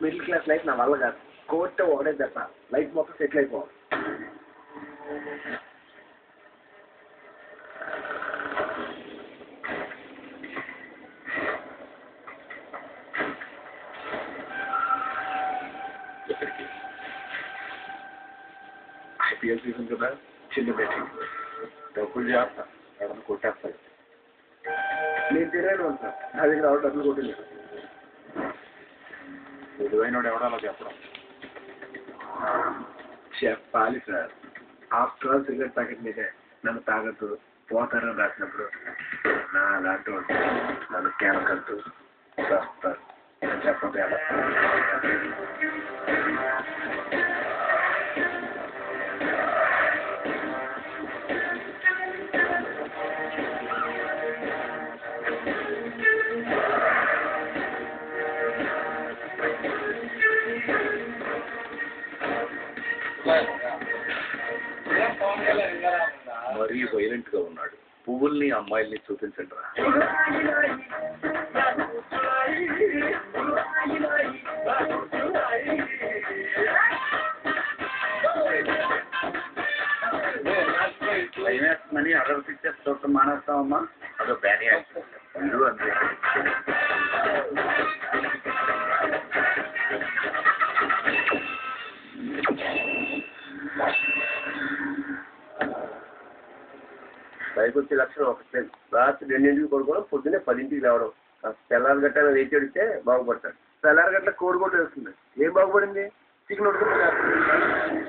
Middle class life నా వల్ల కాదు. కోర్టు ఒకటే దెబ్బ, లైఫ్ మొత్తం సెటిల్ అయిపోవాలి. ఐపీఎల్ సీజన్ కదా, చిన్న బెట్టింగ్, డబ్బులు చేస్తా, ఎవరైనా కొట్టేస్తాడు. నేను తిరాను అంటా, నా దగ్గర ఎవరు డబ్బులు కొట్టలేదు. విలువైనడు ఎవడో అలా చెప్పడం. చెప్పాలి sir, after all cigarette packet మీదే నన్ను తాగద్దు పోతారని రాసినప్పుడు నా అలాంటి వాడు నన్ను కేనకద్దు వస్తారు అని చెప్పండి. ఎలా మరీ వైలెంట్ గా ఉన్నాడు. పువ్వుల్ని అమ్మాయిల్ని చూపించండి రా. క్లైమాక్స్ అదర్ పిక్చర్స్ చూడటం మానేస్తామమ్మా, అదో బ్యాడ్ యాక్షన్ అంతే. పైకి వచ్చే లక్షణం ఒకటి, రాత్రి 2ంటికి కొడుకోవడం, పొద్దున్నే 10ంటికి లేవడం. తెల్లారి గట్ట వేచి అడిగితే బాగుపడతాడు. తెల్లారి గట్ల కోడి కూడా వేస్తుంది. ఏం బాగుపడింది? చికెన్ ఉడుకుంటుంది.